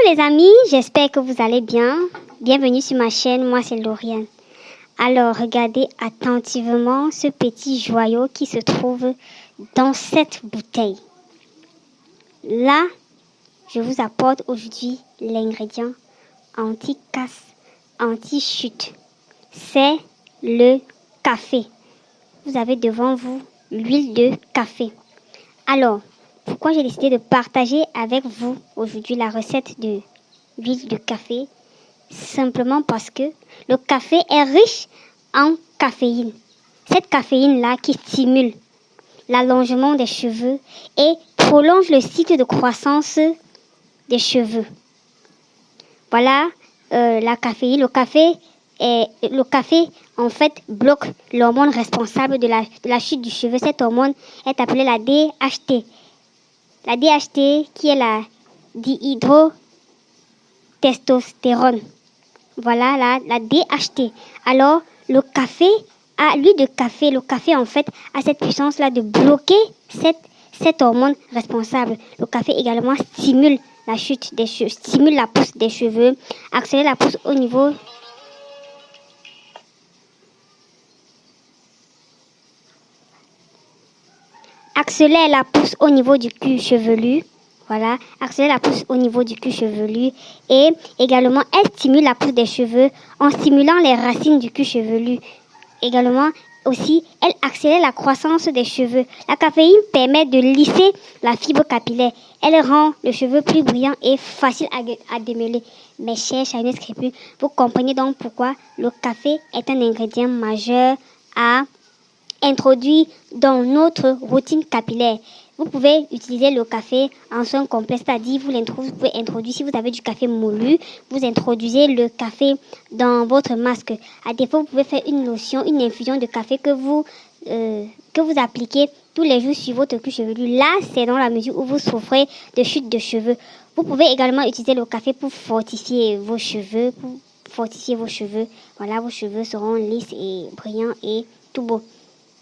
les amis, j'espère que vous allez bien. Bienvenue sur ma chaîne, moi c'est Lauriane. Alors regardez attentivement ce petit joyau qui se trouve dans cette bouteille. Là, je vous apporte aujourd'hui l'ingrédient anti-casse, anti-chute. C'est le café. Vous avez devant vous l'huile de café. Alors, pourquoi j'ai décidé de partager avec vous aujourd'hui la recette de l'huile de café? Simplement parce que le café est riche en caféine. Cette caféine-là qui stimule l'allongement des cheveux et prolonge le cycle de croissance des cheveux. Voilà la caféine. Le café, en fait, bloque l'hormone responsable de la chute du cheveu. Cette hormone est appelée la DHT. La DHT qui est la dihydrotestostérone. Voilà la DHT. Alors, le café, l'huile de café, le café en fait a cette puissance-là de bloquer cette hormone responsable. Le café également stimule la chute des cheveux, stimule la pousse des cheveux, accélère la pousse au niveau accélère la pousse au niveau du cuir chevelu. Voilà, accélère la pousse au niveau du cuir chevelu et également elle stimule la pousse des cheveux en stimulant les racines du cuir chevelu. Également aussi, elle accélère la croissance des cheveux. La caféine permet de lisser la fibre capillaire. Elle rend le cheveu plus brillant et facile à démêler. Mes chers Chinese crépus, vous comprenez donc pourquoi le café est un ingrédient majeur à introduit dans notre routine capillaire. Vous pouvez utiliser le café en soin complet, c'est-à-dire vous pouvez introduire, si vous avez du café moulu, vous introduisez le café dans votre masque. À défaut, vous pouvez faire une lotion, une infusion de café que vous appliquez tous les jours sur votre cuir chevelu. Là, c'est dans la mesure où vous souffrez de chute de cheveux. Vous pouvez également utiliser le café pour fortifier vos cheveux, Voilà, vos cheveux seront lisses et brillants et tout beau.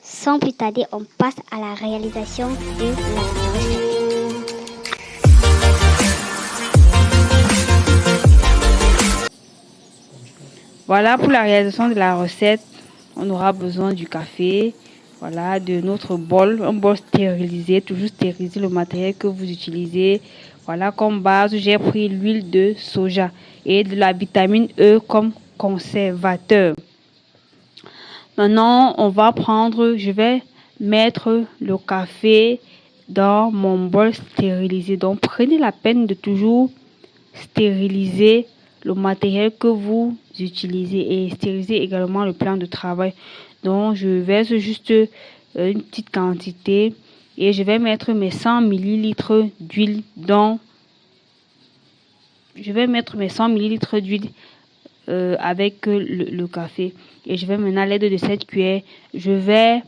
Sans plus tarder, on passe à la réalisation de la recette. Voilà, pour la réalisation de la recette, on aura besoin du café, voilà, de notre bol, un bol stérilisé, toujours stériliser le matériel que vous utilisez. Voilà, comme base, j'ai pris l'huile de soja et de la vitamine E comme conservateur. Maintenant, je vais mettre le café dans mon bol stérilisé. Donc, prenez la peine de toujours stériliser le matériel que vous utilisez et stériliser également le plan de travail. Donc, je verse juste une petite quantité et je vais mettre mes 100 ml d'huile dans. Je vais mettre mes 100 ml d'huile avec le café et je vais maintenant à l'aide de cette cuillère je vais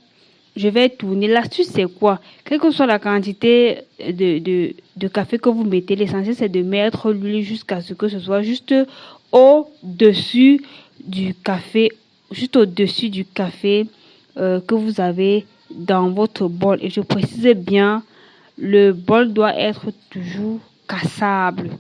tourner. L'astuce c'est quoi? Quelle que soit la quantité de café que vous mettez, l'essentiel c'est de mettre l'huile jusqu'à ce que ce soit juste au-dessus du café, que vous avez dans votre bol. Et je précise bien, le bol doit être toujours cassable.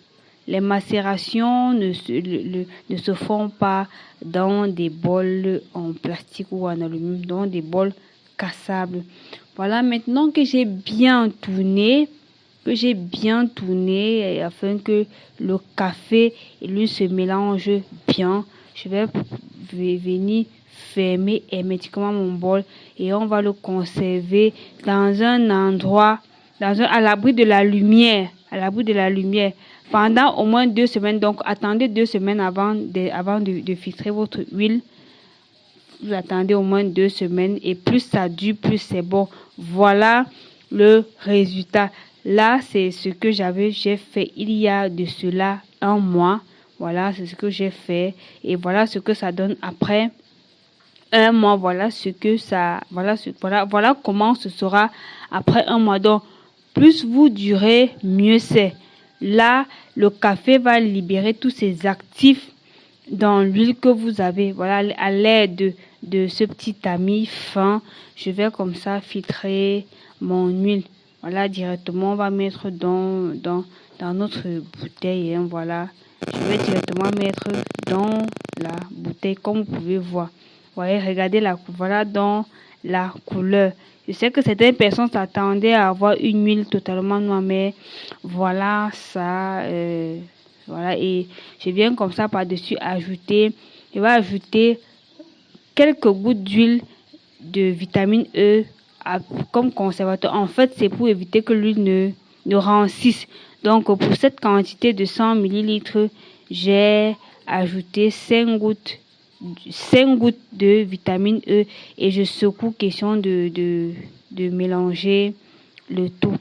Les macérations ne se font pas dans des bols en plastique ou en aluminium, dans des bols cassables. Voilà, maintenant que j'ai bien tourné, afin que le café et l'huile se mélangent bien, je vais venir fermer hermétiquement mon bol et on va le conserver dans un endroit, à l'abri de la lumière, pendant au moins 2 semaines. Donc, attendez 2 semaines avant de filtrer votre huile. Vous attendez au moins 2 semaines et plus ça dure, plus c'est bon. Voilà le résultat. Là, c'est ce que j'ai fait il y a de cela 1 mois. Voilà, c'est ce que j'ai fait et voilà ce que ça donne après 1 mois. Voilà comment ce sera après 1 mois. Donc, plus vous durez, mieux c'est. Là, le café va libérer tous ses actifs dans l'huile que vous avez. Voilà, à l'aide de ce petit tamis fin, je vais comme ça filtrer mon huile. Voilà, directement, on va mettre dans notre bouteille. Hein, voilà, je vais directement mettre dans la bouteille, comme vous pouvez voir. Voyez, regardez voilà dans la couleur. Je sais que certaines personnes s'attendaient à avoir une huile totalement noire, mais voilà ça. Voilà, et je viens comme ça par-dessus ajouter. Je vais ajouter quelques gouttes d'huile de vitamine E comme conservateur. En fait, c'est pour éviter que l'huile ne rancisse. Donc, pour cette quantité de 100 ml, j'ai ajouté 5 gouttes de vitamine E et je secoue, question de mélanger le tout.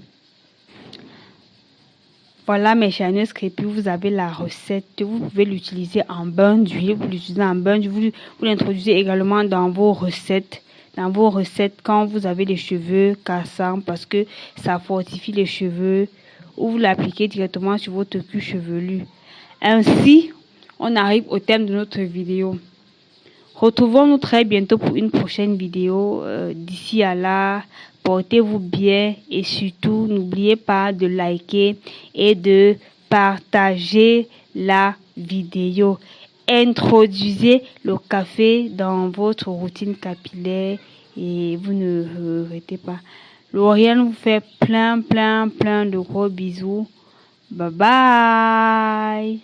Voilà mes chers crépus, vous avez la recette. Vous pouvez l'utiliser en bain d'huile, vous l'introduisez également dans vos recettes. Quand vous avez les cheveux cassants, parce que ça fortifie les cheveux, ou vous l'appliquez directement sur votre cuir chevelu. Ainsi, on arrive au terme de notre vidéo. Retrouvons-nous très bientôt pour une prochaine vidéo. D'ici à là, portez-vous bien et surtout, n'oubliez pas de liker et de partager la vidéo. Introduisez le café dans votre routine capillaire et vous ne regrettez pas. Lauriane vous fait plein de gros bisous. Bye bye.